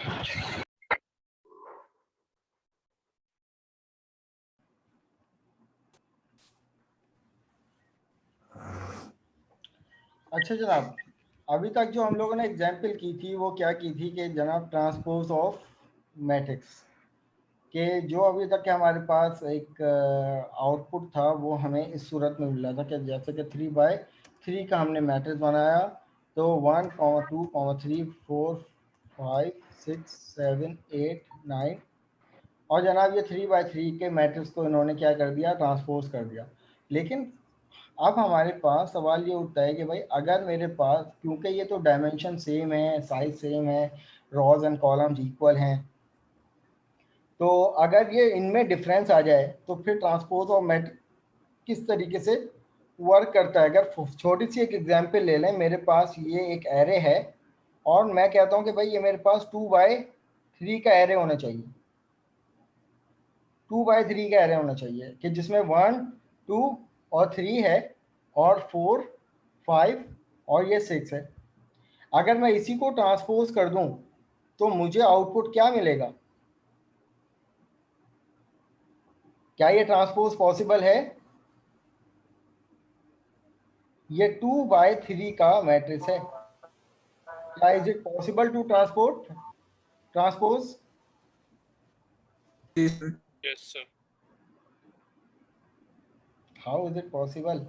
अच्छा जनाब, अभी तक जो हम लोगों ने एग्जाम्पल की थी वो क्या की थी कि जनाब ट्रांसपोज ऑफ मैट्रिक्स के जो अभी तक के हमारे पास एक आउटपुट था वो हमें इस सूरत में मिला था कि जैसे कि 3/3 का हमने मैट्रिक्स बनाया तो 1, 2, 3, 4, 5, 6, 7, 8, 9 और जनाब ये 3/3 के मैट्रिक्स को इन्होंने क्या कर दिया, ट्रांसपोज कर दिया। लेकिन अब हमारे पास सवाल ये उठता है कि भाई अगर मेरे पास, क्योंकि ये तो डायमेंशन सेम है, साइज सेम है, रॉज एंड कॉलम्स इक्वल हैं, तो अगर ये इनमें डिफरेंस आ जाए तो फिर ट्रांसपोज और मैट्रिक्स किस तरीके से वर्क करता है। अगर छोटी सी एक एग्जांपल ले लें, मेरे पास ये एक एरे है और मैं कहता हूँ कि भाई ये मेरे पास 2/3 का एरे होना चाहिए, 2/3 का एरे होना चाहिए कि जिसमें 1, 2 और 3 है और 4, 5 और ये 6 है। अगर मैं इसी को ट्रांसपोज कर दूं तो मुझे आउटपुट क्या मिलेगा? क्या ये ट्रांसपोज पॉसिबल है? ये 2/3 का मैट्रिक्स है। क्या is it possible to transpose? Yes, sir. How is it possible?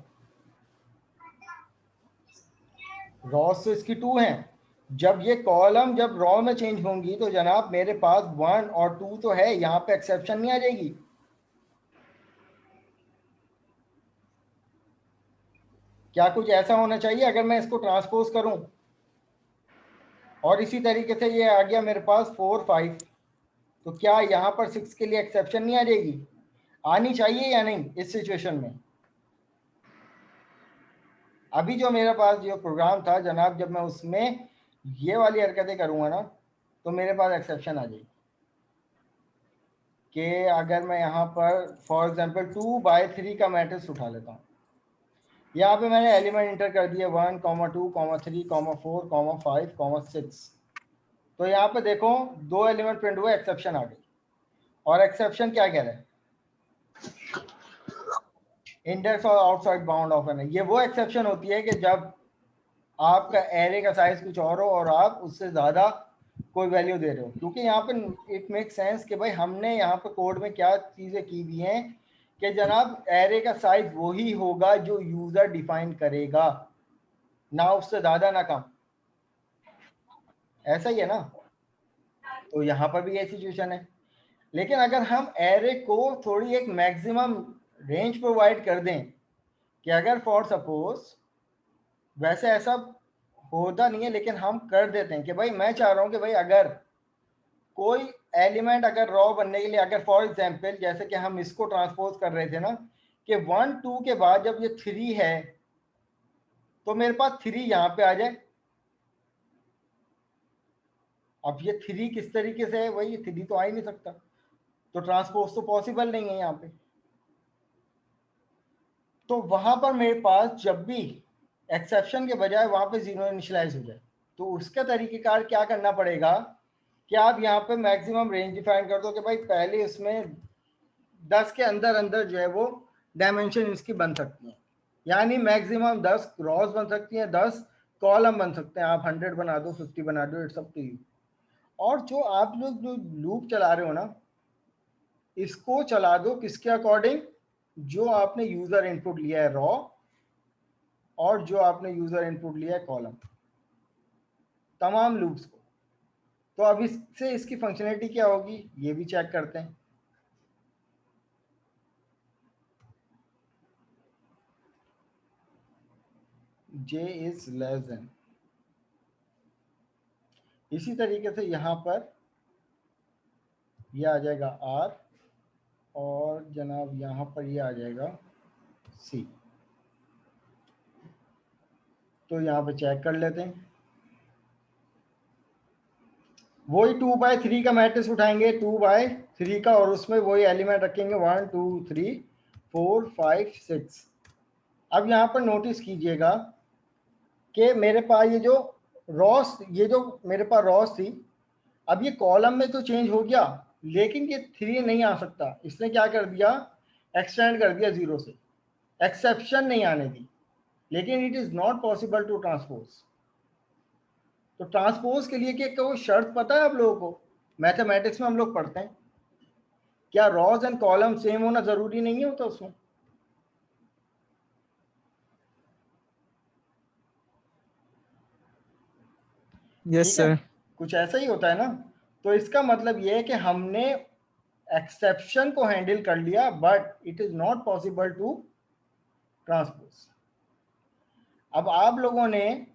Rows तो इसकी 2 हैं, जब ये कॉलम जब रॉ में चेंज होंगी तो जनाब मेरे पास 1 और 2 तो है, यहाँ पे एक्सेप्शन नहीं आ जाएगी। क्या कुछ ऐसा होना चाहिए अगर मैं इसको ट्रांसपोज करूं? और इसी तरीके से ये आ गया मेरे पास 4, 5, तो क्या यहाँ पर 6 के लिए एक्सेप्शन नहीं आ जाएगी? आनी चाहिए या नहीं इस सिचुएशन में? अभी जो मेरे पास जो प्रोग्राम था जनाब, जब मैं उसमें ये वाली हरकतें करूँगा ना तो मेरे पास एक्सेप्शन आ जाएगी कि अगर मैं यहाँ पर फॉर एग्जांपल 2/3 का मैट्रिक्स उठा लेता हूँ, यहाँ पे मैंने एलिमेंट इंटर कर दिए 1, 2, 3, 4, 5, 6, तो यहाँ पे देखो 2 एलिमेंट प्रिंट हुए, एक्सेप्शन आ गई। और एक्सेप्शन क्या कह रहा है? इंडेक्स और आउटसाइड बाउंड ऑफ एन। ये वो एक्सेप्शन होती है कि जब आपका एरे का साइज कुछ और हो और आप उससे ज़्यादा कोई वैल्यू दे रहे हो, क्योंकि यहाँ पे इट मेक सेंस कि भाई हमने यहाँ पे कोड में क्या चीज़ें की हुई हैं कि जनाब एरे का साइज वही होगा जो यूज़र डिफाइन करेगा, ना उससे ज़्यादा ना कम। ऐसा ही है ना? तो यहाँ पर भी ये सिचुएशन है। लेकिन अगर हम एरे को थोड़ी एक मैक्सिमम रेंज प्रोवाइड कर दें कि अगर फॉर सपोज, वैसे ऐसा होता नहीं है लेकिन हम कर देते हैं कि भाई मैं चाह रहा हूं कि भाई अगर कोई एलिमेंट अगर रॉ बनने के लिए, अगर फॉर एग्जांपल जैसे कि हम इसको ट्रांसपोज कर रहे थे ना कि 1, 2 के बाद जब ये 3 है तो मेरे पास 3 यहाँ पे आ जाए। अब ये 3 किस तरीके से है, वही ये 3 तो आ ही नहीं सकता, तो ट्रांसपोज तो पॉसिबल नहीं है यहाँ पे। तो वहां पर मेरे पास जब भी एक्सेप्शन के बजाय वहां पे 0 इनिशियलाइज हो जाए तो उसका तरीकेकार क्या करना पड़ेगा कि आप यहाँ पे मैक्सिमम रेंज डिफाइन कर दो कि भाई पहले इसमें 10 के अंदर अंदर जो है वो डायमेंशन इसकी बन सकती हैं, यानी मैक्सिमम 10 रॉज बन सकती हैं, 10 कॉलम बन सकते हैं। आप 100 बना दो, 50 बना दो, इट्स अप टू यू। और जो आप लोग जो लूप चला रहे हो ना, इसको चला दो किसके अकॉर्डिंग? जो आपने यूजर इनपुट लिया है रॉ और जो आपने यूजर इनपुट लिया है कॉलम, तमाम लूप्स को। तो अब इससे इसकी फंक्शनलिटी क्या होगी ये भी चेक करते हैं। j इज लेस देन, इसी तरीके से यहाँ पर ये आ जाएगा r और जनाब यहाँ पर ये आ जाएगा c। तो यहाँ पे चेक कर लेते हैं, वही 2/3 का मैट्रिक्स उठाएंगे 2/3 का और उसमें वही एलिमेंट रखेंगे 1, 2, 3, 4, 5, 6। अब यहाँ पर नोटिस कीजिएगा कि मेरे पास ये जो रॉस, ये जो मेरे पास रॉस थी अब ये कॉलम में तो चेंज हो गया, लेकिन ये 3 नहीं आ सकता, इसने क्या कर दिया, एक्सटेंड कर दिया 0 से, एक्सेप्शन नहीं आने दी, लेकिन it is not possible to transpose. तो ट्रांसपोज के लिए क्या कोई शर्त पता है आप लोगों को? मैथमेटिक्स में हम लोग पढ़ते हैं, क्या रॉज एंड कॉलम सेम होना जरूरी नहीं होता उसमें? यस ठीक है, सर। कुछ ऐसा ही होता है ना। तो इसका मतलब ये है कि हमने एक्सेप्शन को हैंडल कर लिया, but it is not possible to transpose. अब आप लोगों ने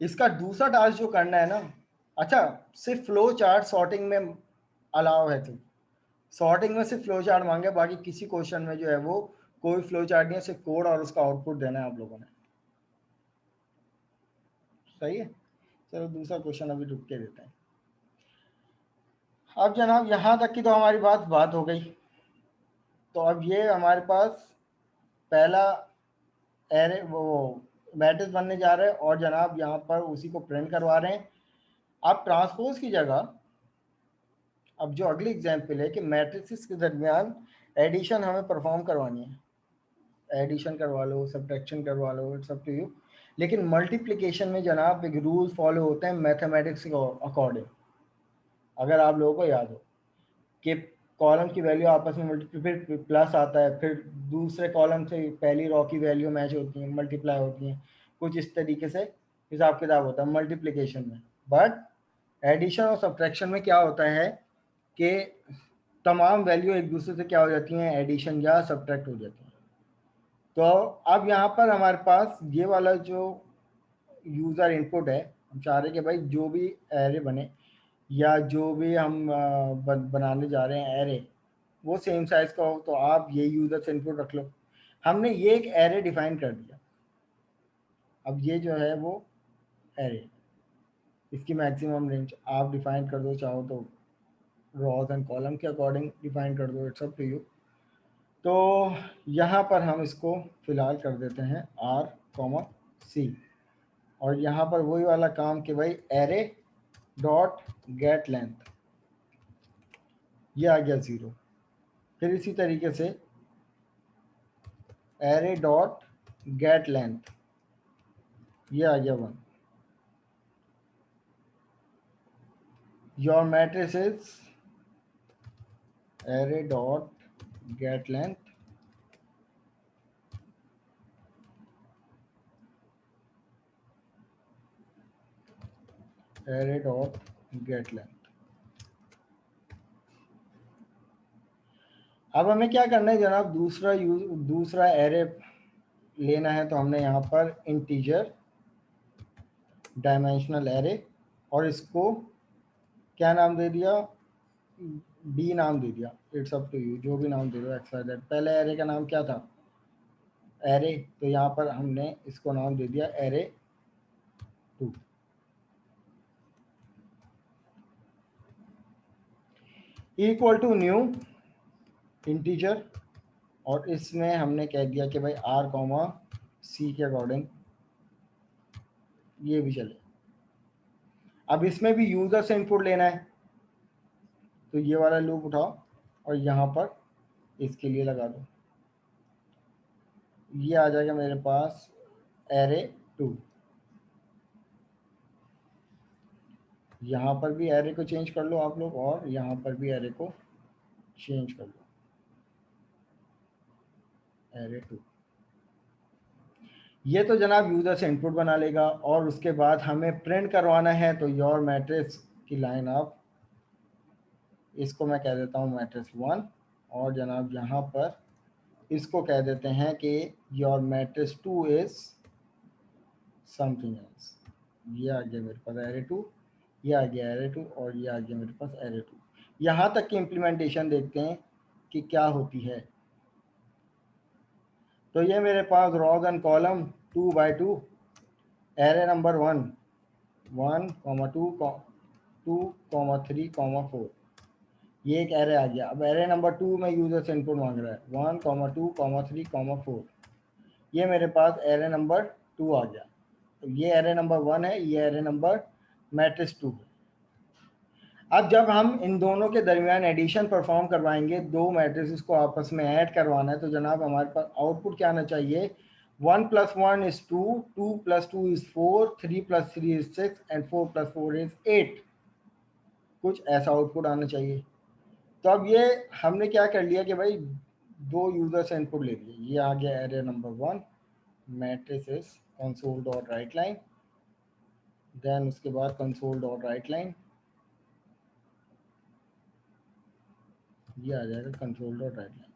इसका दूसरा टास्क जो करना है ना, अच्छा सिर्फ फ्लो चार्ट सॉर्टिंग में अलाउ है, तो सॉर्टिंग में सिर्फ फ्लो चार्ट मांगे, बाकी किसी क्वेश्चन में जो है वो कोई फ्लो चार्ट नहीं है, सिर्फ कोड और उसका आउटपुट देना है आप लोगों ने। सही है, चलो दूसरा क्वेश्चन अभी रुक के देते हैं। अब जनाब यहाँ तक की तो हमारी बात हो गई। तो अब ये हमारे पास पहला एरे वो मैट्रिक्स बनने जा रहा है, और जनाब यहाँ पर उसी को प्रिंट करवा रहे हैं। आप ट्रांसपोज की जगह अब जो अगली एग्जाम्पल है कि मैट्रिक्स के दरमियान एडिशन हमें परफॉर्म करवानी है, एडिशन करवा लो, सब्ट्रैक्शन करवा लो, इट्स अप टू यू। लेकिन मल्टीप्लिकेशन में जनाब एक रूल फॉलो होते हैं मैथमेटिक्स के अकॉर्डिंग। अगर आप लोगों को याद हो कि कॉलम की वैल्यू आपस में मल्टीप्लाई, फिर प्लस आता है, फिर दूसरे कॉलम से पहली रो की वैल्यू मैच होती है, मल्टीप्लाई होती हैं, कुछ इस तरीके से हिसाब किताब होता है मल्टीप्लिकेशन में। बट एडिशन और सब्ट्रैक्शन में क्या होता है कि तमाम वैल्यू एक दूसरे से क्या हो जाती हैं, एडिशन या सब्ट्रैक्ट हो जाती हैं। तो अब यहाँ पर हमारे पास ये वाला जो यूज़र इनपुट है, हम चाह रहे हैं कि भाई जो भी एरे बने या जो भी हम बनाने जा रहे हैं एरे, वो सेम साइज का हो, तो आप ये यूज़र से इनपुट रख लो। हमने ये एक एरे डिफाइन कर दिया। अब ये जो है वो एरे, इसकी मैक्सिमम रेंज आप डिफाइन कर दो, चाहो तो रॉज एंड कॉलम के अकॉर्डिंग डिफाइन कर दो, इट्स अप टू यू। तो यहाँ पर हम इसको फिलहाल कर देते हैं R, C, और यहाँ पर वही वाला काम कि भाई एरे डॉट गेट लेंथ, ये आ गया 0। फिर इसी तरीके से एरे डॉट गेट लेंथ, ये आ गया 1। Your matrix is array dot gate length, array dot gate length. अब हमें क्या करना है जनाब, दूसरा एरे लेना है। तो हमने यहाँ पर इंटीजर डायमेंशनल एरे, और इसको क्या नाम दे दिया, बी नाम दे दिया, इट्स अप टू यू, जो भी नाम दे दो, एक्स वाई जेड। पहले एरे का नाम क्या था, एरे, तो यहाँ पर हमने इसको नाम दे दिया array 2। Equal to new integer, और इसमें हमने कह दिया कि भाई R, C के अकॉर्डिंग ये भी चले। अब इसमें भी यूजर से इनपुट लेना है, तो ये वाला लूप उठाओ और यहाँ पर इसके लिए लगा दो, ये आ जाएगा मेरे पास एरे 2। यहाँ पर भी एरे को चेंज कर लो आप लोग, और यहाँ पर भी एरे को चेंज कर लो, एरे 2। ये तो जनाब यूजर से इनपुट बना लेगा, और उसके बाद हमें प्रिंट करवाना है। तो योर मैट्रिक्स की लाइन आप, इसको मैं कह देता हूँ मैट्रिक्स 1, और जनाब यहाँ पर इसको कह देते हैं कि your matrix 2 is something else. ये आ गया मेरे पास एरे 2, ये आ गया एरे 2, और ये आ गया मेरे पास एरे 2। यहाँ तक की इम्प्लीमेंटेशन देखते हैं कि क्या होती है। तो ये मेरे पास rows and column 2x2, array number 1, 1, 2, 3, 4, ये एक एरे आ गया। अब एरे नंबर 2 में यूजर से इनपुट मांग रहा है, 1, 2, 3, 4, ये मेरे पास एरे नंबर 2 आ गया। तो ये एरे नंबर 1 है, ये एरे नंबर मैट्रिक्स 2। अब जब हम इन दोनों के दरमियान एडिशन परफॉर्म करवाएंगे, दो मैट्रिक्स को आपस में ऐड करवाना है, तो जनाब हमारे पास आउटपुट क्या आना चाहिए? 1 + 1 is 2, 2 + 2 is 4, 3 + 3 is 6 and 4 + 4 is 8। कुछ ऐसा आउटपुट आना चाहिए। तो अब ये हमने क्या कर लिया कि भाई दो यूजर से इनपुट ले लिए। ये आ गया array number 1, matrix is console.writeLine, then उसके बाद console.writeLine, ये आ जाएगा console.writeLine।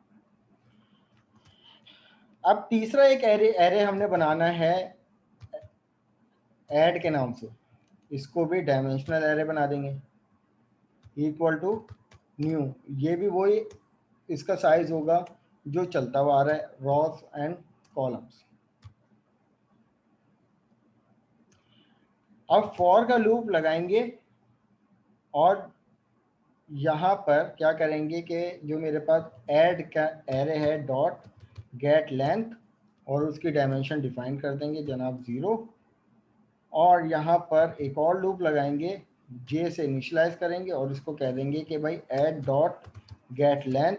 अब तीसरा एक एरे हमने बनाना है ऐड के नाम से, इसको भी डायमेंशनल एरे बना देंगे, इक्वल टू न्यू। ये भी वही इसका साइज होगा जो चलता हुआ आ रहा है, रॉस एंड कॉलम्स। अब फॉर का लूप लगाएंगे और यहाँ पर क्या करेंगे कि जो मेरे पास ऐड का एरे है डॉट गेट लेंथ, और उसकी डायमेंशन डिफाइन कर देंगे जनाब 0, और यहाँ पर एक और लूप लगाएंगे, जे से इनिशलाइज करेंगे और इसको कह देंगे कि भाई ऐड डॉट गेट लेंथ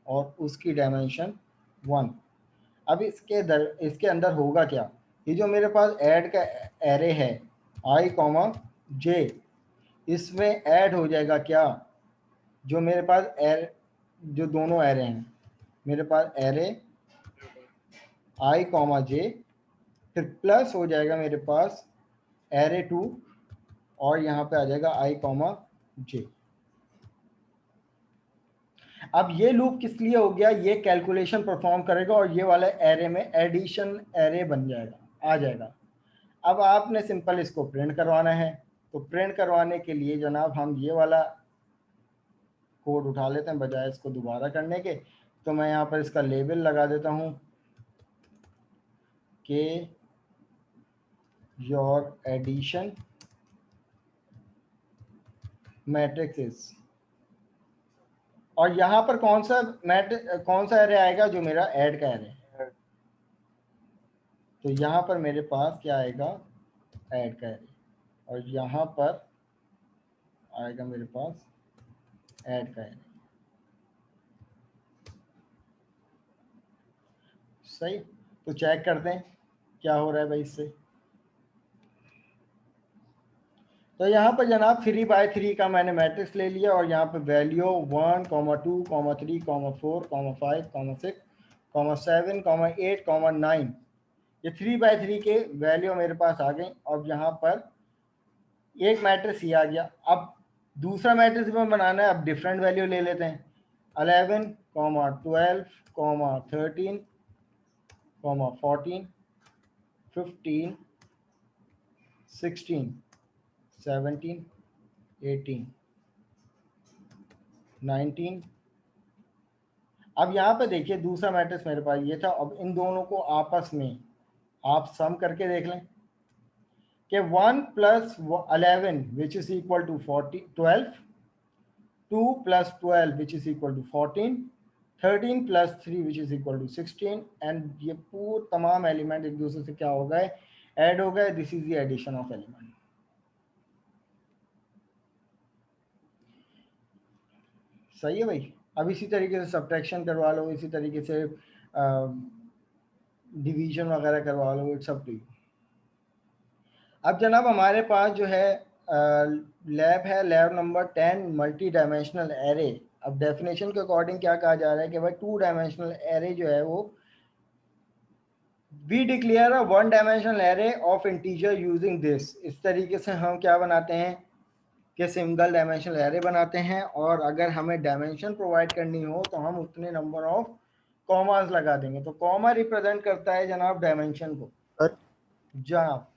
और उसकी डायमेंशन 1। अब इसके अंदर होगा क्या? ये जो मेरे पास ऐड का एरे है i, j, इसमें ऐड हो जाएगा क्या? जो मेरे पास जो दोनों एरे हैं, मेरे पास एरे i, j, फिर प्लस हो जाएगा मेरे पास एरे 2, और यहाँ पे आ जाएगा i, j। अब ये लूप किस लिए हो गया? ये कैलकुलेशन परफॉर्म करेगा और ये वाला एरे में एडिशन एरे बन जाएगा, आ जाएगा। अब आपने सिंपल इसको प्रिंट करवाना है, तो प्रिंट करवाने के लिए जनाब हम ये वाला कोड उठा लेते हैं बजाय इसको दोबारा करने के। तो मैं यहाँ पर इसका लेबल लगा देता हूँ कि योर एडिशन मैट्रिक्स इज, और यहाँ पर कौन सा एरे आएगा? जो मेरा ऐड का एरे है। तो यहाँ पर मेरे पास क्या आएगा? ऐड का एरे, और यहाँ पर आएगा मेरे पास ऐड का एरे। सही, तो चेक करते हैं क्या हो रहा है भाई इससे। तो यहाँ पर जनाब 3x3 का मैंने मैट्रिक्स ले लिया, और यहाँ पर वैल्यू 1, 2, 3, 4, 5, 6, 7, 8, 9, ये 3x3 के वैल्यू मेरे पास आ गई। अब यहाँ पर एक मैट्रिक्स ये आ गया। अब दूसरा मैट्रिक्स में बनाना है, अब डिफरेंट वैल्यू ले लेते हैं, 11, 12, 13, 14, 15, 16, 17, 18, 19। अब यहाँ पे देखिए दूसरा मैट्रिक्स मेरे पास ये था। अब इन दोनों को आपस में आप सम करके देख लें कि 1 + 11 which is equal to 12, 2 + 12 which is equal to 14, 13 + 3 which is equal to 16, and ये पूरे तमाम एलिमेंट एक दूसरे से क्या हो गए? ऐड हो गए। This is the addition of element. सही है भाई। अब इसी तरीके से सब्ट्रैक्शन करवा लो, इसी तरीके से डिवीजन वगैरह करवा लो, इट्स अप टू यू। अब जनाब हमारे पास जो है लैब है, lab number 10, multi dimensional array. अब डेफिनेशन के अकॉर्डिंग क्या कहा जा रहा है कि भाई 2 डायमेंशनल एरे जो है वो we declare a 1 dimensional array of integer using this. इस तरीके से हम क्या बनाते हैं कि सिंगल डायमेंशनल एरे बनाते हैं, और अगर हमें डायमेंशन प्रोवाइड करनी हो तो हम उतने नंबर ऑफ कॉमास लगा देंगे। तो कॉमा रिप्रेजेंट करता है जनाब डायमेंशन को। सर जनाब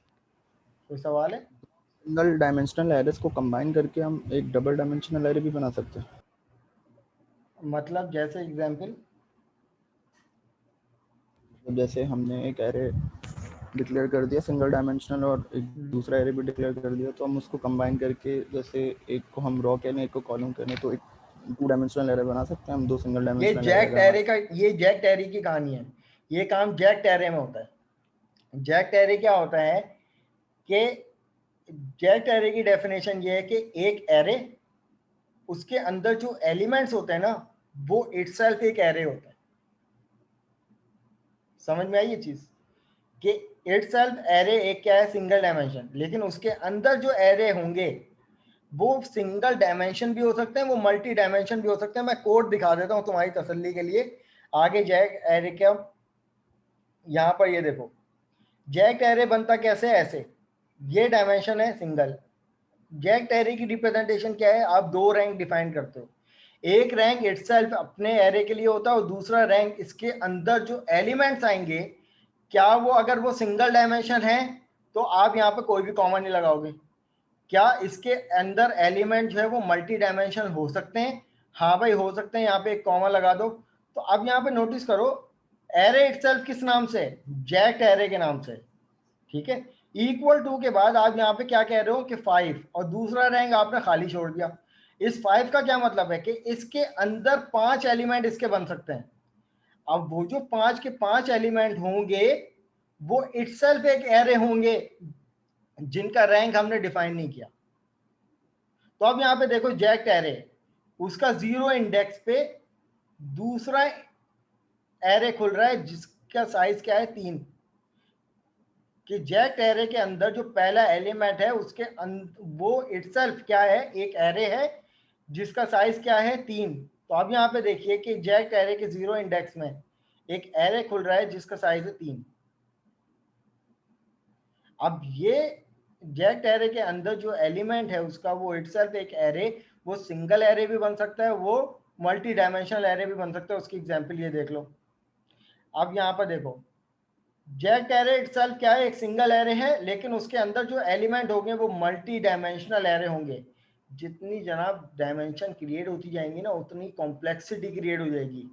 कोई सवाल है? सिंगल डायमेंशनल एरेस को कंबाइन करके हम एक डबल डायमेंशनल एरे भी बना सकते हैं। मतलब जैसे एग्जांपल, जैसे हमने एक एरे डिक्लेयर कर दिया सिंगल डायमेंशनल और एक दूसरा एरे भी डिक्लेयर कर दिया, तो हम उसको कंबाइन करके जैसे एक को हम रॉ कहने एक को कॉलम कहने, तो एक 2 डायमेंशनल एरे बना सकते हैं हम, 2 सिंगल ये डायमेंशनल एरे जैक्ट अगर एरे हमारे। का, ये जैक्ट एरे की कहानी है। ये काम जैक्ट एरे में होता है। जैक्ट एरे क्या होता है कि जैक्ट एरे की डेफिनेशन ये है कि एक एरे, उसके अंदर जो एलिमेंट्स होते हैं ना, वो इटसेल्फ एक एरे होता है। समझ में आई ये चीज कि इटसेल्फ एरे एक क्या है, सिंगल डायमेंशन, लेकिन उसके अंदर जो एरे होंगे वो सिंगल डायमेंशन भी हो सकते हैं, वो मल्टी डायमेंशन भी हो सकते हैं। मैं कोड दिखा देता हूं तुम्हारी तसल्ली के लिए। आगे जैक एरे का यहां पर ये देखो, जैक्ट एरे बनता कैसे है, ऐसे, ये डायमेंशन है सिंगल। जैक्ट एरे की रिप्रेजेंटेशन क्या है, आप दो रैंक डिफाइन करते हो। एक रैंक इटसेल्फ अपने एरे के लिए होता है और दूसरा रैंक इसके अंदर जो एलिमेंट्स आएंगे, क्या वो, अगर वो सिंगल डायमेंशन है तो आप यहाँ पे कोई भी कॉमा नहीं लगाओगे। क्या इसके अंदर एलिमेंट जो है वो मल्टी डायमेंशन हो सकते हैं? हाँ भाई हो सकते हैं, यहाँ पे एक कॉमा लगा दो। तो अब यहाँ पे नोटिस करो, एरे इटसेल्फ किस नाम से, जैक्ट एरे के नाम से, ठीक है। इक्वल टू के बाद आप यहाँ पे क्या कह रहे हो कि 5, और दूसरा रैंक आपने खाली छोड़ दिया। इस 5 का क्या मतलब है कि इसके अंदर 5 एलिमेंट इसके बन सकते हैं। अब वो जो 5 के 5 एलिमेंट होंगे वो इटसेल्फ एक एरे होंगे जिनका रैंक हमने डिफाइन नहीं किया। तो अब यहाँ पे देखो, जैक्ट एरे, उसका 0 इंडेक्स पे दूसरा एरे खुल रहा है जिसका साइज क्या है, 3। कि जैक्ट एरे के अंदर जो पहला एलिमेंट है उसके वो इटसेल्फ क्या है, एक एरे है जिसका साइज क्या है, 3। तो अब यहाँ पे देखिए कि जैक्ट एरे के 0 इंडेक्स में एक एरे खुल रहा है जिसका साइज है 3। अब ये जैक्ट एरे के अंदर जो एलिमेंट है उसका वो इटसेल्फ एक एरे, वो सिंगल एरे भी बन सकता है, वो मल्टी डायमेंशनल एरे भी बन सकता है। उसकी एग्जांपल ये देख लो। अब यहाँ पर देखो, जैक्ट एरे इटसेल्फ क्या है, एक सिंगल एरे है, लेकिन उसके अंदर जो एलिमेंट होंगे वो मल्टी डायमेंशनल एरे होंगे। जितनी जनाब डायमेंशन क्रिएट होती जाएंगी ना, उतनी कॉम्प्लेक्सिटी क्रिएट हो जाएगी।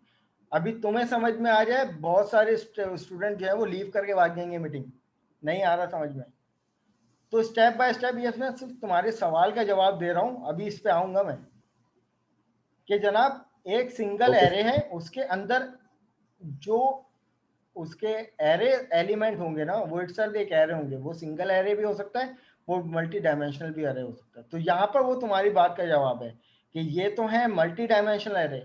अभी तुम्हें समझ में आ जाए, बहुत सारे स्टूडेंट जो है वो लीव करके भाग जाएंगे, मीटिंग नहीं आ रहा समझ में। तो स्टेप बाय स्टेप ये मैं सिर्फ तुम्हारे सवाल का जवाब दे रहा हूं, अभी इस पे आऊंगा मैं। कि जनाब एक सिंगल ओके एरे है, उसके अंदर जो उसके एरे एलिमेंट होंगे ना, वो इटसेल्फ एक एरे होंगे। वो सिंगल एरे भी हो सकता है, वो मल्टी डायमेंशनल भी एरे हो सकता है। तो यहाँ पर वो तुम्हारी बात का जवाब है कि ये तो है मल्टी डायमेंशनल एरे,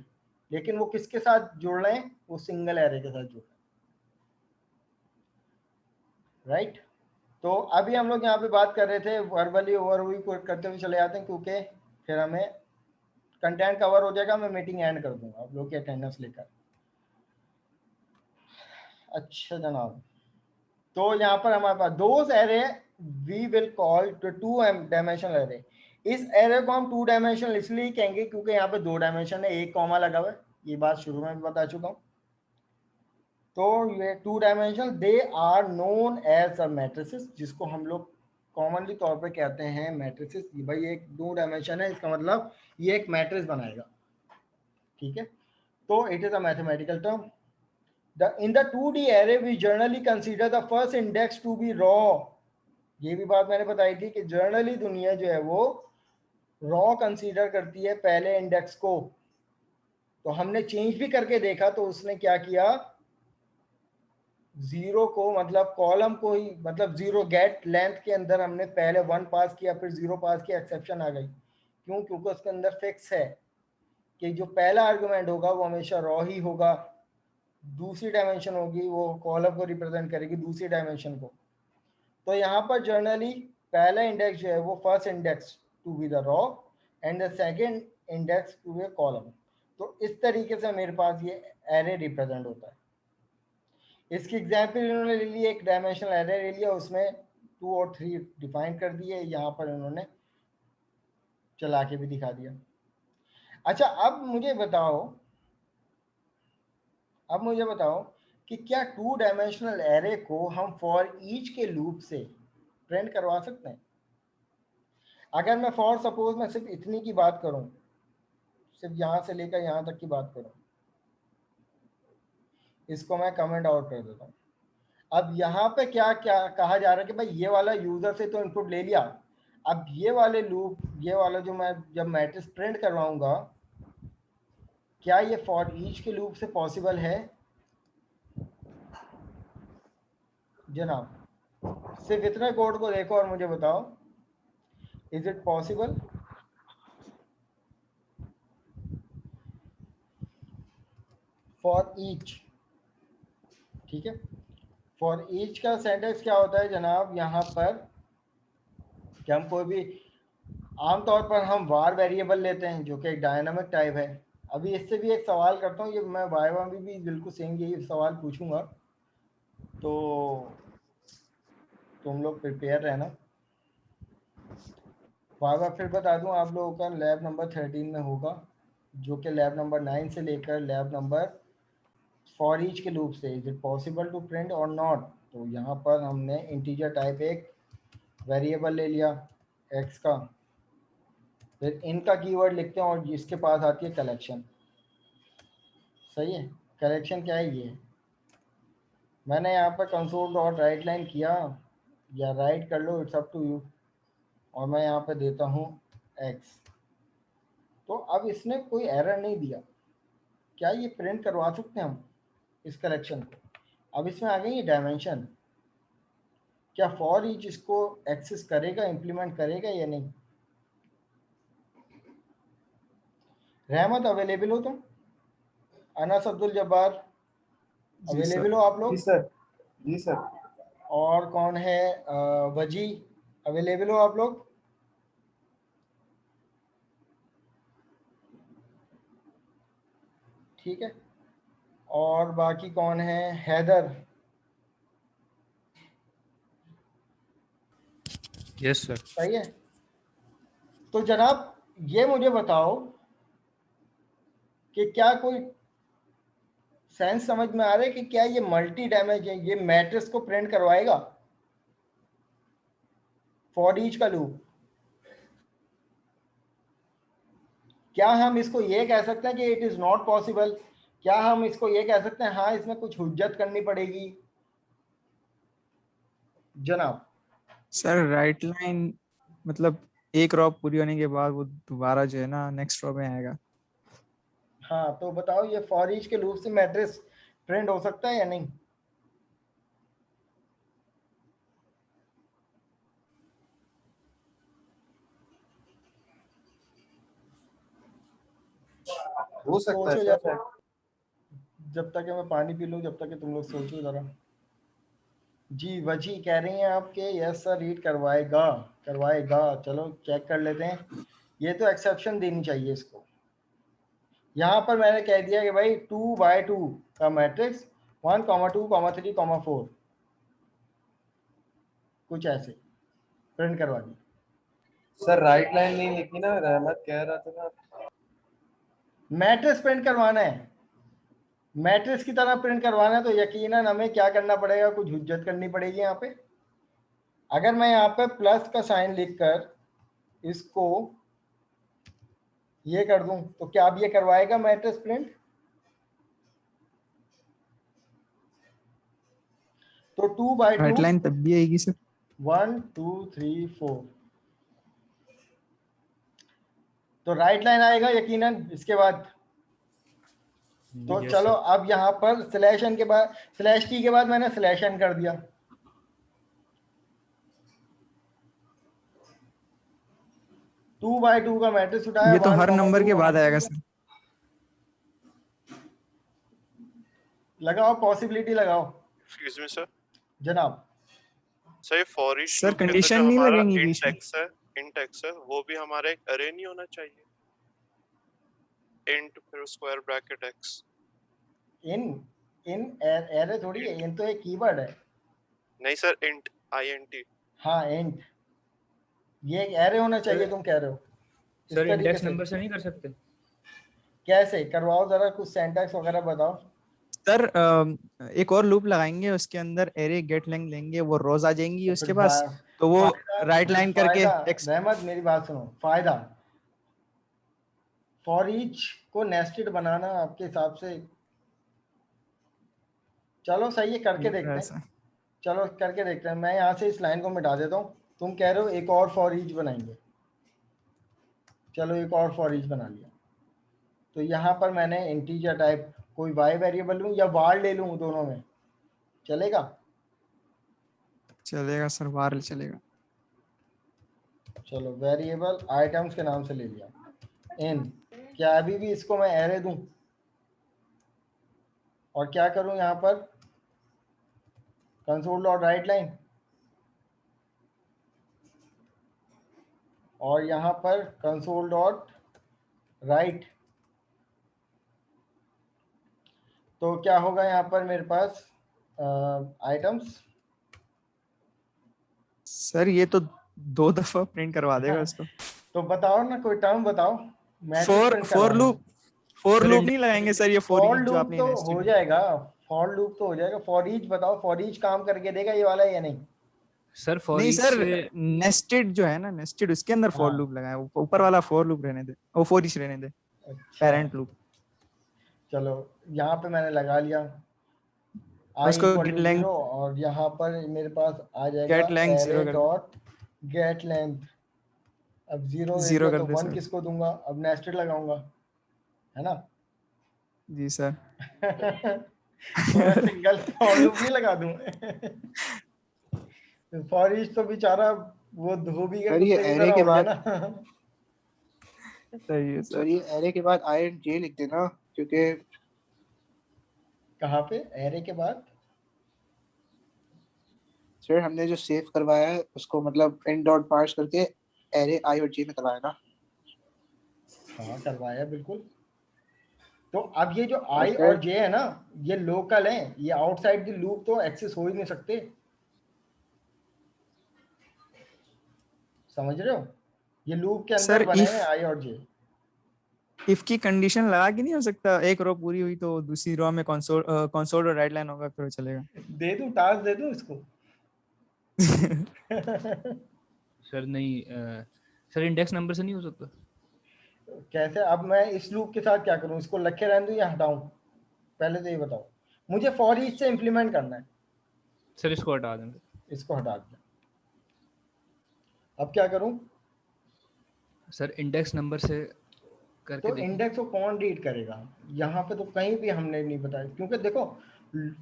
लेकिन वो किसके साथ जुड़ रहे हैं, वो सिंगल एरे के साथ जुड़ रहे हैं, राइट। तो अभी हम लोग यहाँ पे बात कर रहे थे, वर्बली ओवरव्यू करते हुए चले जाते हैं, क्योंकि फिर हमें कंटेंट कवर हो जाएगा। मैं मीटिंग एंड कर दूंगा आप लोग की अटेंडेंस लेकर। अच्छा जनाब, तो यहाँ पर हमारे पास those array we will call two dimensional array. इस एरे को हम टू डायमेंशनल इसलिए कहेंगे क्योंकि यहाँ पे 2 डायमेंशन है, एक कॉमा लगा हुआ है। ये बात शुरू में भी बता चुका हूँ। तो ये 2 dimensional, they are known as a matrices, जिसको हम लोग कॉमनली तौर पे कहते हैं मैट्रिसेस। भाई एक 2 डायमेंशन है, इसका मतलब ये एक मैट्रिक्स बनाएगा, ठीक है। तो it is a mathematical term. In the 2D array we generally consider the first index to be raw। ये भी बात मैंने बताई थी कि जनरली दुनिया जो है वो रॉ कंसीडर करती है पहले इंडेक्स को। तो हमने चेंज भी करके देखा, तो उसने क्या किया, 0 को मतलब कॉलम को ही, मतलब 0 गेट लेंथ के अंदर हमने पहले 1 पास किया, फिर 0 पास किया, एक्सेप्शन आ गई। क्यों? क्योंकि उसके अंदर फिक्स है कि जो पहला आर्गुमेंट होगा वो हमेशा रॉ ही होगा, दूसरी डायमेंशन होगी वो कॉलम को रिप्रेजेंट करेगी दूसरी डायमेंशन को। तो यहाँ पर जनरली पहला इंडेक्स जो है वो first index to be the row and the second index to be column. तो इस तरीके से मेरे पास ये एरे रिप्रेजेंट होता है। इसकी एग्जाम्पल इन्होंने ले ली, एक डायमेंशनल एरे ले लिया, उसमें 2 और 3 डिफाइन कर दिए, यहाँ पर इन्होंने चला के भी दिखा दिया। अच्छा अब मुझे बताओ कि क्या 2 डायमेंशनल एरे को हम फॉर ईच के लूप से प्रिंट करवा सकते हैं? अगर मैं फॉर सपोज मैं सिर्फ इतनी की बात करूं, सिर्फ यहां से लेकर यहां तक की बात करूं, इसको मैं कमेंट आउट कर देता हूं। अब यहाँ पे क्या क्या कहा जा रहा है कि भाई ये वाला यूजर से तो इनपुट ले लिया, अब ये वाले लूप, ये वाला जो मैं जब मैट्रिक्स प्रिंट करवाऊंगा, क्या ये फॉर ईच के लूप से पॉसिबल है? जनाब सिर्फ इतने कोड को देखो और मुझे बताओ is it possible? For each, ठीक है, फॉर ईच का सेंटेंस क्या होता है जनाब यहाँ पर कि हम कोई भी आमतौर पर हम वार वेरिएबल लेते हैं जो कि एक डायनामिक टाइप है। अभी इससे भी एक सवाल करता हूँ, ये मैं वाइवा में भी बिल्कुल सेम यही सवाल पूछूंगा, तो तुम लोग प्रिपेयर रहना। वाइवा फिर बता दूं आप लोगों का लैब नंबर 13 में होगा, जो कि लैब नंबर 9 से लेकर लैब नंबर फॉर ईच के लूप से is it possible to print और नॉट। तो यहाँ पर हमने इंटीजर टाइप एक वेरिएबल ले लिया एक्स का, फिर इनका कीवर्ड लिखते हैं और जिसके पास आती है कलेक्शन। सही है, कलेक्शन क्या है ये, मैंने यहाँ पर कंसोल डॉट राइट लाइन किया या राइट कर लो, इट्स अप टू यू, और मैं यहाँ पे देता हूँ एक्स। तो अब इसने कोई एरर नहीं दिया, क्या ये प्रिंट करवा सकते हैं हम इस कलेक्शन को? अब इसमें आ गई ये डायमेंशन, क्या फॉर ईच इसको एक्सेस करेगा, इम्प्लीमेंट करेगा या नहीं? रहमत अवेलेबल हो तुम? अनस अब्दुल जब्बार जी सर। अवेलेबल हो आप जी लोग? सर। जी सर। और कौन है, वजी अवेलेबल हो आप लोग? ठीक है, और बाकी कौन है, हैदर? Yes sir. सही है। तो जनाब ये मुझे बताओ कि क्या कोई सेंस समझ में आ रहा है कि क्या ये मल्टी डैमेज है, ये मैट्रिक्स को प्रिंट करवाएगा फॉर ईच का लूप? क्या हम इसको ये कह सकते हैं कि इट इज नॉट पॉसिबल? क्या हम इसको ये कह सकते हैं हाँ इसमें कुछ हुज्जत करनी पड़ेगी जनाब? सर राइट लाइन मतलब एक रॉ पूरी होने के बाद वो दोबारा जो है ना नेक्स्ट रॉ में आएगा। हाँ तो बताओ ये फॉर ईच के लूप से मैट्रिक्स प्रिंट हो सकता है या नहीं? हो सकता है सोचो सर। जरा, जब तक कि मैं पानी पी लूँ, जब तक कि तुम लोग सोचो जरा। जी वजी कह रही हैं आपके, यस सर रीड करवाएगा, करवाएगा। चलो चेक कर लेते हैं, ये तो एक्सेप्शन देनी चाहिए इसको। यहाँ पर मैंने कह दिया कि भाई 2 by 2 का मैट्रिक्स 1,2,3,4 कुछ ऐसे प्रिंट करवा दी। सर राइट लाइन नहीं लिखी ना, रहमत कह रहा था ना। मैट्रिक्स प्रिंट करवाना है, मैट्रिक्स की तरह प्रिंट करवाना है, तो यकीनन हमें क्या करना पड़ेगा, कुछ हुज्जत करनी पड़ेगी यहाँ पे। अगर मैं यहाँ पे प्लस का साइन लिखकर इसको ये कर दूं तो क्या अब ये करवाएगा मैट्रिक्स प्रिंट? तो 2 by 2 राइट लाइन तब भी आएगी सर। 1 2 3 4, तो राइट लाइन आएगा यकीनन इसके बाद। तो Yes, चलो sir. अब यहाँ पर स्लैश एन के बाद, स्लैश टी के बाद मैंने स्लैश एन कर दिया, टू बाई टू का मैट्रिक्स उठाया, ये तो 1, हर नंबर 2, के बाद आएगा सर। लगाओ पॉसिबिलिटी लगाओ एक्सक्यूज मी सर। जनाब। सर ये फॉर ईच सर लूप के अंदर कंडीशन जो नहीं हमारा लगेंगी बीच इंट में। एक्स है, इंट एक्स है, वो भी हमारा एक अरे नहीं होना चाहिए? इंट फिर स्क्वायर ब्रैकेट एक्स। इन इन एरे थोड़ी है, इन तो एक कीवर्ड है। नहीं सर, इंट INT। हाँ इंट, ये एक एरे होना चाहिए तुम कह रहे हो इस सर तरीके इंडेक्स से? नंबर से नहीं कर सकते? कैसे करवाओ जरा, कुछ सिंटैक्स वगैरह बताओ। सर एक और लूप लगाएंगे, उसके अंदर एरे गेट लेंथ लेंगे, वो रोज आ जाएंगी तो उसके फिर पास, तो वो राइट लाइन करके फायदा, एक्स। रहमत मेरी बात सुनो, फायदा फॉर ईच को नेस्टेड बनाना आपके हिसाब से, चलो सही है करके देखते हैं, ऐसा चलो करके देखते हैं। मैं यहाँ से इस लाइन को मिटा देता हूँ, तुम कह रहे हो एक और फॉर ईच बनाएंगे, चलो एक और फॉर ईच बना लिया। तो यहाँ पर मैंने इंटीजर टाइप कोई वाई वेरिएबल लूँ या वार ले लूँ, दोनों में चलेगा? चलेगा सर, वार चलेगा। चलो वेरिएबल आइटम्स के नाम से ले लिया इन। क्या अभी भी इसको मैं एरे दूं और क्या करूं यहाँ पर कंसोल डॉट राइट लाइन, और यहाँ पर कंसोल डॉट राइट, तो क्या होगा यहाँ पर मेरे पास आइटम्स। सर ये तो 2 दफा प्रिंट करवा देगा इसको। तो बताओ ना, कोई टर्म बताओ। फॉर लूप नहीं लगाएंगे सर, ये फॉर जो लूप आपने तो हो nested- जाएगा, फॉर लूप तो हो जाएगा। फॉर ईच बताओ, फॉर ईच काम करके देगा ये वाला या नहीं? सर फॉर नहीं ईच सर, से नेस्टेड जो है ना, नेस्टेड उसके अंदर फॉर हाँ। लूप लगाए, ऊपर वाला फॉर लूप रहने दे, वो फॉर ईच रहने दे, अच्छा पेरेंट लूप। चलो यहाँ पे मैंने लगा लिया आई उसको इक्वल get टू length- 0, और यहाँ पर मेरे पास आ जाएगा get length एरे 0 कर दो। Dot gate length. अब 0 दे 0 दिया कर तो दे 1 सर। किसको दूंगा? अब नेस्टेड लगाऊंगा, है ना? जी सर। तो मैं सिंगल फॉर लूप नहीं लगा दूं? फॉर ईच तो बेचारा वो धोबी के सर ये कुत्ते की एरे तरह के हो गया बाद ना। सही है सर सर। ये एरे के बाद आई एंड जे लिख देना, क्योंकि कहाँ पे एरे के बाद? सर हमने जो सेव करवाया है उसको मतलब इन डॉट पार्स करके एरे आई और जे में करवाया ना। हाँ करवाया बिल्कुल। तो अब ये जो और आई सर और जे है ना, ये लोकल है, ये आउटसाइड द लूप तो एक्सेस हो ही नहीं सकते, समझ रहे हो? ये लूप के अंदर सर बने हैं आई और जे। इफ की कंडीशन लगा के नहीं हो सकता, एक रो पूरी हुई तो दूसरी रो में कंसोल और राइट लाइन होगा, फिर चलेगा। दे दूं टास्क, दे दूं इसको? सर नहीं सर इंडेक्स नंबर से नहीं हो सकता। कैसे? अब मैं इस लूप के साथ क्या करूं? इसको रखे रहने दूं या हटाऊं? पहले तो ये बताओ, मुझे फॉर ईच से इंप्लीमेंट करना है। सर इसको हटा दें। इसको हटा दिया, अब क्या करूं? सर इंडेक्स नंबर से करके तो देखिए। इंडेक्स को कौन रीड करेगा? यहाँ पे तो कहीं भी हमने नहीं बताया, क्योंकि देखो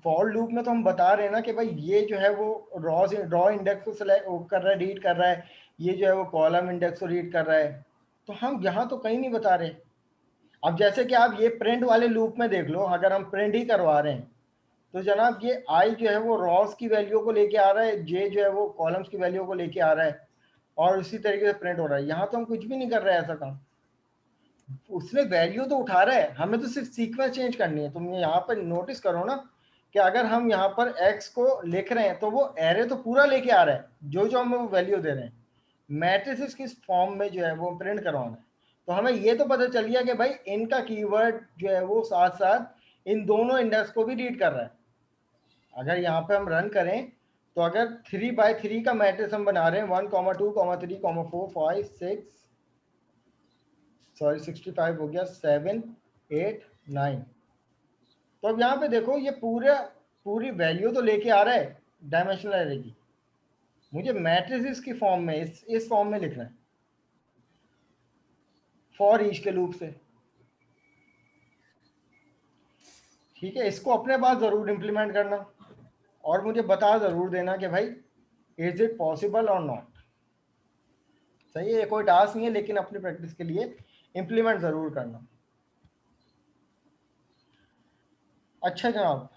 फॉर लूप में तो हम बता रहे हैं ना कि भाई ये जो है वो रॉ इंडेक्स को सेलेक्ट कर रहा है, रीड कर रहा है, ये जो है वो कॉलम इंडेक्स को रीड कर रहा है, तो हम यहाँ तो कहीं नहीं बता रहे। अब जैसे कि आप ये प्रिंट वाले लूप में देख लो, अगर हम प्रिंट ही करवा रहे हैं तो जनाब ये आई जो है वो रॉस की वैल्यू को लेके आ रहा है, जे जो है वो कॉलम्स की वैल्यू को लेके आ रहा है, और उसी तरीके से प्रिंट हो रहा है। यहाँ तो हम कुछ भी नहीं कर रहे हैं ऐसा काम, उसने वैल्यू तो उठा रहा है, हमें तो सिर्फ सीक्वेंस चेंज करनी है। तुम यहाँ पर नोटिस करो ना कि अगर हम यहाँ पर x को लिख रहे हैं तो वो एरे तो पूरा लेके आ रहा है, जो जो हमें वो वैल्यू दे रहे हैं, मैट्रिसेस किस फॉर्म में जो है वो प्रिंट करवाना है। तो हमें ये तो पता चल गया कि भाई इनका कीवर्ड जो है वो साथ साथ इन दोनों इंडेक्स को भी रीड कर रहा है। अगर यहाँ पे हम रन करें तो अगर 3x3 का मैट्रिक्स हम बना रहे हैं 1, 2, 3, 4, 5, 6, सॉरी 65 हो गया, 7, 8, 9, तो अब यहाँ पे देखो ये पूरी वैल्यू तो लेके आ रहा है डायमेंशनल एरे की, मुझे मैट्रिसेस की फॉर्म में इस फॉर्म में लिखना है फॉर ईच के लूप से। ठीक है, इसको अपने पास जरूर इंप्लीमेंट करना और मुझे बता जरूर देना कि भाई इज इट पॉसिबल और नॉट। सही है, ये कोई टास्क नहीं है, लेकिन अपनी प्रैक्टिस के लिए इंप्लीमेंट जरूर करना। अच्छा जनाब,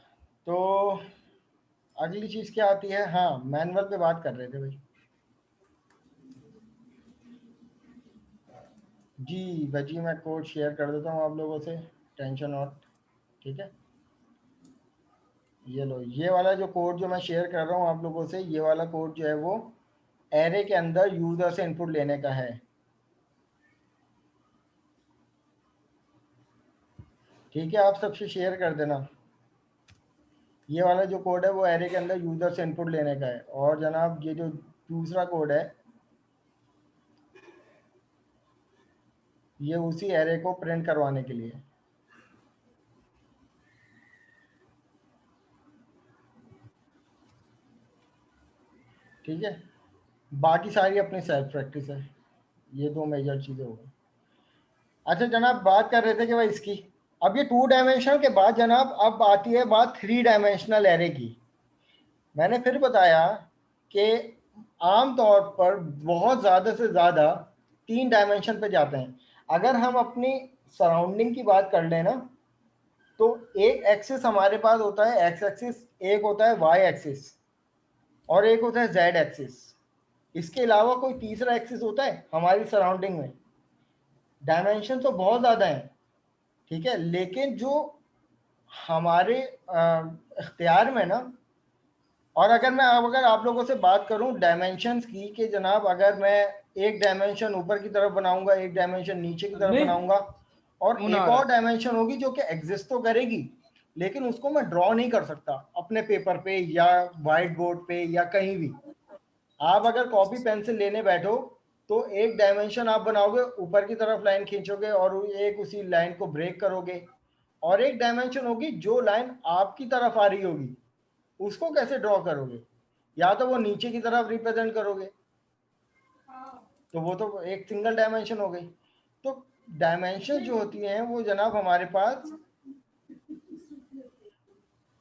तो अगली चीज क्या आती है? हाँ, मैनुअल पे बात कर रहे थे भाई। जी भाजी, मैं कोड शेयर कर देता हूँ आप लोगों से, टेंशन नॉट। ठीक है, ये लो, ये वाला जो कोड जो मैं शेयर कर रहा हूँ आप लोगों से, ये वाला कोड जो है वो एरे के अंदर यूजर से इनपुट लेने का है। ठीक है, आप सबसे शेयर कर देना। ये वाला जो कोड है वो एरे के अंदर यूजर से इनपुट लेने का है, और जनाब ये जो दूसरा कोड है ये उसी एरे को प्रिंट करवाने के लिए। ठीक है, बाकी सारी अपनी सेल्फ प्रैक्टिस है, ये दो मेजर चीजें हो गई। अच्छा जनाब, बात कर रहे थे कि भाई इसकी, अब ये 2 डायमेंशनल के बाद जनाब अब आती है बात 3 डायमेंशनल एरे की। मैंने फिर बताया कि आम तौर पर बहुत ज़्यादा से ज़्यादा 3 डायमेंशन पे जाते हैं। अगर हम अपनी सराउंडिंग की बात कर लें ना, तो एक एक्सिस हमारे पास होता है एक्स एक्सिस, एक होता है वाई एक्सिस और एक होता है जेड एक्सिस। इसके अलावा कोई तीसरा एक्सिस होता है हमारी सराउंडिंग में? डायमेंशन तो बहुत ज़्यादा है, ठीक है, लेकिन जो हमारे इख्तियार में ना, और अगर आप लोगों से बात करूं डायमेंशंस की, कि जनाब अगर मैं एक डायमेंशन ऊपर की तरफ बनाऊंगा, एक डायमेंशन नीचे की तरफ बनाऊंगा, और एक और डायमेंशन होगी जो कि एग्जिस्ट तो करेगी, लेकिन उसको मैं ड्रॉ नहीं कर सकता अपने पेपर पे या वाइट बोर्ड पे या कहीं भी। आप अगर कॉपी पेंसिल लेने बैठो तो एक डायमेंशन आप बनाओगे, ऊपर की तरफ लाइन खींचोगे और एक उसी लाइन को ब्रेक करोगे, और एक डायमेंशन होगी जो लाइन आपकी तरफ आ रही होगी, उसको कैसे ड्रॉ करोगे? या तो वो नीचे की तरफ रिप्रेजेंट करोगे, तो वो तो एक सिंगल डायमेंशन हो गई। तो डायमेंशन जो होती हैं वो जनाब हमारे पास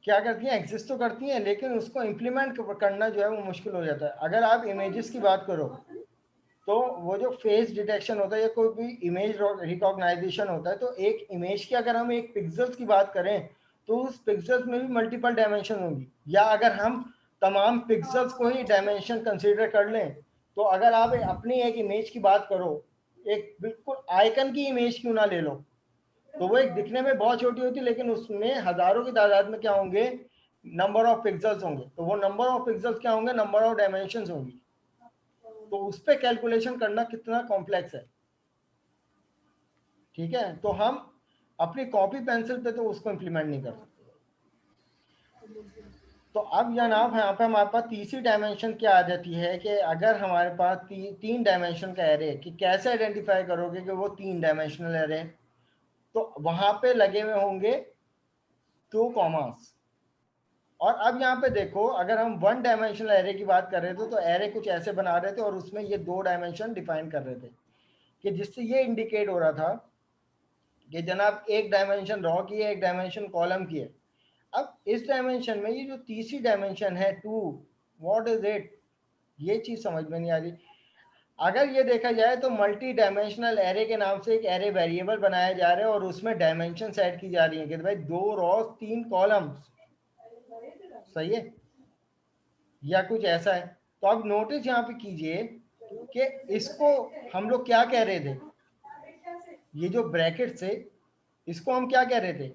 क्या करती हैं, एग्जिस्ट तो करती हैं, लेकिन उसको इम्प्लीमेंट करना जो है वो मुश्किल हो जाता है। अगर आप इमेजेस की बात करो तो वो जो फेस डिटेक्शन होता है या कोई भी इमेज रिकॉग्नाइजेशन होता है, तो एक इमेज की अगर हम एक पिक्सल्स की बात करें तो उस पिक्सल्स में भी मल्टीपल डायमेंशन होंगी। या अगर हम तमाम पिक्सल्स को ही डायमेंशन कंसीडर कर लें, तो अगर आप अपनी एक इमेज की बात करो, एक बिल्कुल आइकन की इमेज क्यों ना ले लो, तो वो एक दिखने में बहुत छोटी होती है, लेकिन उसमें हजारों की तादाद में क्या होंगे, नंबर ऑफ पिक्सल्स होंगे। तो वो नंबर ऑफ पिक्सल्स क्या होंगे, नंबर ऑफ डायमेंशन होंगी। तो उस पर कैलकुलेशन करना कितना कॉम्प्लेक्स है, ठीक है। तो हम अपनी कॉपी पेंसिल पे तो उसको इम्प्लीमेंट नहीं कर सकते। तो अब जनाब यहाँ पे हमारे पास तीसरी डायमेंशन क्या आ जाती है, कि अगर हमारे पास तीन डायमेंशन का एरे, कि कैसे आइडेंटिफाई करोगे कि वो 3 डायमेंशनल एरे, तो वहां पे लगे हुए होंगे 2 कॉमास। और अब यहाँ पे देखो, अगर हम 1 डायमेंशनल एरे की बात कर रहे थे तो एरे कुछ ऐसे बना रहे थे और उसमें ये 2 डायमेंशन डिफाइन कर रहे थे, कि जिससे ये इंडिकेट हो रहा था कि जनाब एक डायमेंशन रॉ की है, एक डायमेंशन कॉलम की है। अब इस डायमेंशन में ये जो तीसरी डायमेंशन है 2, व्हाट इज इट, ये चीज समझ में नहीं आ रही। अगर ये देखा जाए तो मल्टी डायमेंशनल एरे के नाम से एक एरे वेरिएबल बनाया जा रहा है और उसमें डायमेंशन सेट की जा रही है कि भाई 2 रॉस 3 कॉलम्स, सही है, या कुछ ऐसा है। तो अब नोटिस यहाँ पे कीजिए कि इसको हम लोग क्या कह रहे थे, ये जो ब्रैकेट से, इसको हम क्या कह रहे थे,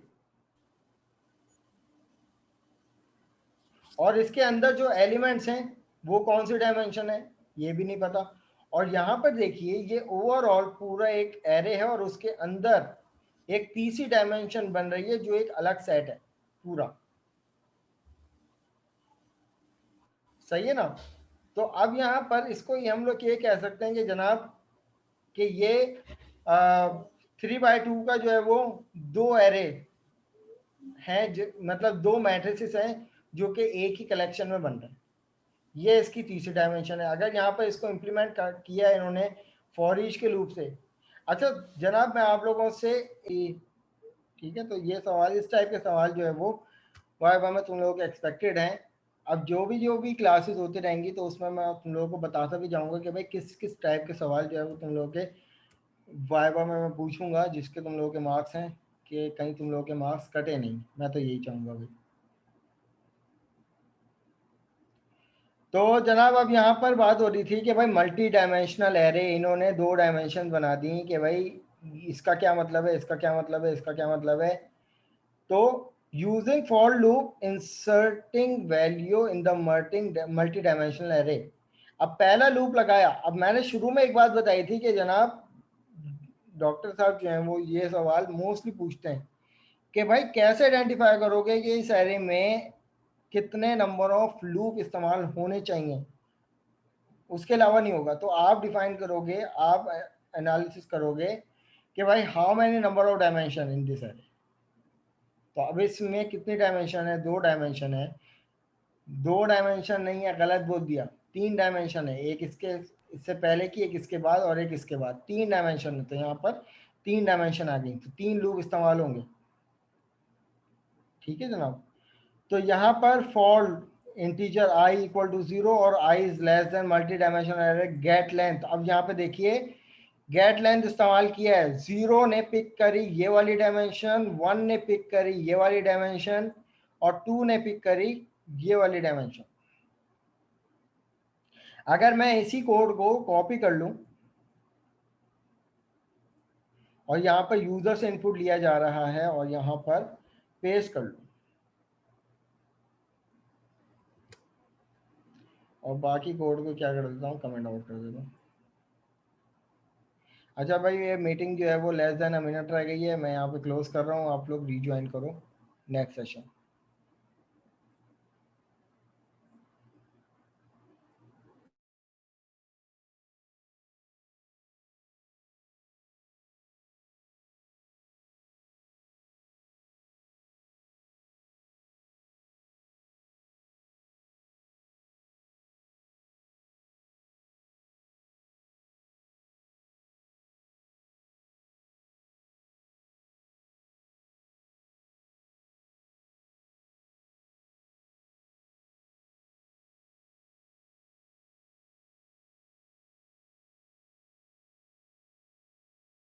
और इसके अंदर जो एलिमेंट्स हैं वो कौन सी डायमेंशन है, ये भी नहीं पता। और यहाँ पर देखिए ये ओवरऑल पूरा एक एरे है और उसके अंदर एक तीसरी डायमेंशन बन रही है जो एक अलग सेट है पूरा, सही है ना। तो अब यहाँ पर इसको हम लोग ये कह सकते हैं कि जनाब कि ये 3/2 का जो है वो 2 एरे हैं, मतलब 2 मैट्रिसेस हैं जो कि एक ही कलेक्शन में बन रहे हैं। ये इसकी तीसरी डायमेंशन है। अगर यहाँ पर इसको इम्प्लीमेंट किया है इन्होंने फॉर ईच के लूप से। अच्छा जनाब मैं आप लोगों से, ठीक है, तो ये सवाल, इस टाइप के सवाल जो है वो वाइवा में तुम लोगों के एक्सपेक्टेड हैं। अब जो भी क्लासेस होती रहेंगी तो उसमें मैं तुम लोगों को बताता भी जाऊंगा कि भाई किस किस टाइप के सवाल जो है वो तुम लोगों के वाइवा में मैं पूछूंगा, जिसके तुम लोगों के मार्क्स हैं, कि कहीं तुम लोगों के मार्क्स कटे नहीं, मैं तो यही चाहूंगा भाई। तो जनाब अब यहाँ पर बात हो रही थी कि भाई मल्टी डायमेंशनल एरे, इन्होंने 2 डायमेंशन बना दी कि भाई इसका क्या मतलब है, इसका क्या मतलब है, इसका क्या मतलब है। तो using for loop inserting value in the multi dimensional array. अब पहला लूप लगाया। अब मैंने शुरू में एक बात बताई थी कि जनाब डॉक्टर साहब जो हैं वो ये सवाल मोस्टली पूछते हैं कि भाई कैसे आइडेंटिफाई करोगे कि इस एरे में कितने नंबर ऑफ लूप इस्तेमाल होने चाहिए, उसके अलावा नहीं होगा। तो आप डिफाइन करोगे, आप एनालिसिस करोगे कि भाई how many number of dimension in this array. तो अब इसमें कितनी डायमेंशन है, 2 डायमेंशन है। 2 डायमेंशन नहीं है, गलत बोल दिया, 3 डायमेंशन है, एक इसके इससे पहले की, एक इसके बाद और एक इसके बाद, 3 डायमेंशन है। तो यहाँ पर 3 डायमेंशन आ गई, तो 3 लूप इस्तेमाल होंगे, ठीक है जनाब। तो यहाँ पर for integer i equal to 0 और i is less than multi dimensional array get length. अब यहाँ पे देखिए गेट लेंथ इस्तेमाल किया है, 0 ने पिक करी ये वाली डायमेंशन, 1 ने पिक करी ये वाली डायमेंशन और 2 ने पिक करी ये वाली डायमेंशन। अगर मैं इसी कोड को कॉपी कर लूं और यहाँ पर यूजर से इनपुट लिया जा रहा है और यहाँ पर पेस्ट कर लूं और बाकी कोड को क्या कर देता हूँ, कमेंट आउट कर देता हूँ। अच्छा भाई, ये मीटिंग जो है वो लेस देन अ मिनट रह गई है, मैं यहाँ पे क्लोज कर रहा हूँ, आप लोग रिज्वाइन करो नेक्स्ट सेशन।